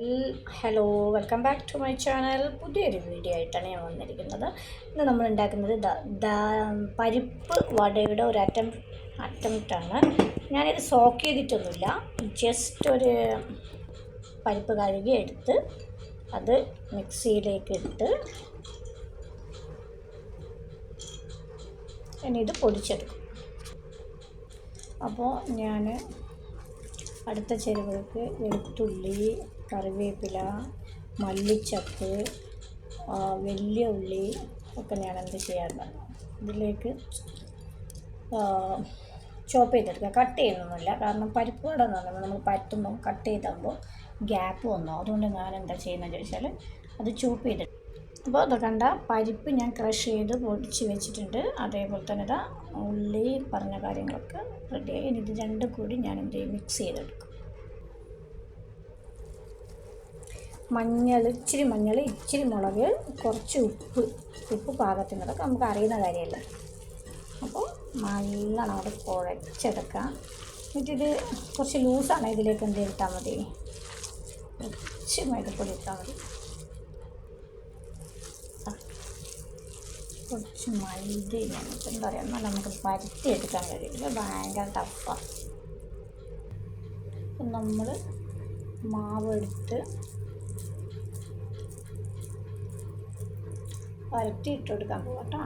Hello, welcome back to my channel. പുതിയൊരു video ആയിട്ടാണ് ഞാൻ വന്നിരിക്കുന്നത്. ഇന്ന് നമ്മൾ ഉണ്ടാക്കുന്നത് പരിപ്പ് വടയുടെ ഒരു അറ്റംപ്റ്റാണ്. ഞാനിത് സോക്ക് ചെയ്തിട്ടൊന്നുമില്ല, ജസ്റ്റ് ഒരു പരിപ്പ് കഴുകി എടുത്ത് അത് മിക്സിയിലേക്ക് ഇട്ട് ഇനി ഇത് പൊടിച്ചെടുക്കും. അപ്പോൾ ഞാൻ അടുത്ത ചേരുവകൾക്ക് വെളുത്തുള്ളി, കറിവേപ്പില, മല്ലിച്ചപ്പ്, വലിയ ഉള്ളി ഒക്കെ ഞാൻ എന്ത് ചെയ്യാറുണ്ട്, ഇതിലേക്ക് ചോപ്പ് ചെയ്തെടുക്കുക. കട്ട് ചെയ്യുന്നൊന്നുമില്ല, കാരണം പരിപ്പ് വട എന്ന് പറയുമ്പോൾ നമ്മൾ പറ്റുമ്പം കട്ട് ചെയ്താകുമ്പോൾ ഗ്യാപ്പ് വന്നു. അതുകൊണ്ട് ഞാൻ എന്താ ചെയ്യുന്നതെന്ന് ചോദിച്ചാൽ അത് ചോപ്പ് ചെയ്തെടുക്കും. അപ്പോൾ അത് കണ്ട പരിപ്പ് ഞാൻ ക്രഷ് ചെയ്ത് പൊടിച്ച് വെച്ചിട്ടുണ്ട്. അതേപോലെ തന്നെ ഇതാ ഉള്ളി പറഞ്ഞ കാര്യങ്ങളൊക്കെ റെഡിയായി. ഇനി ഇത് രണ്ടും കൂടി ഞാൻ എന്ത് ചെയ്യും, മിക്സ് ചെയ്തെടുക്കും. ഇച്ചിരി മഞ്ഞൾ, ഇച്ചിരി മുളക്, കുറച്ച് ഉപ്പ് പാകത്തിനതൊക്കെ നമുക്ക് അറിയുന്ന കാര്യമല്ല. അപ്പോൾ നല്ലോണം അവിടെ കുഴച്ചെടുക്കാം. എന്നിട്ടിത് കുറച്ച് ലൂസാണ്, ഇതിലേക്ക് എന്ത് ഇട്ടാൽ മതി, കുറച്ച് മൈദപ്പൊടി ഇട്ടാൽ മതി. കുറച്ച് മൈദ നമുക്ക് എന്താ പറയുക, എന്നാൽ നമുക്ക് പരത്തിയെടുക്കാൻ കഴിയില്ല, ഭയങ്കര ടഫാണ്. അപ്പം നമ്മൾ മാവെടുത്ത് പരത്തി ഇട്ട് കൊടുക്കാൻ പോകാം കേട്ടോ.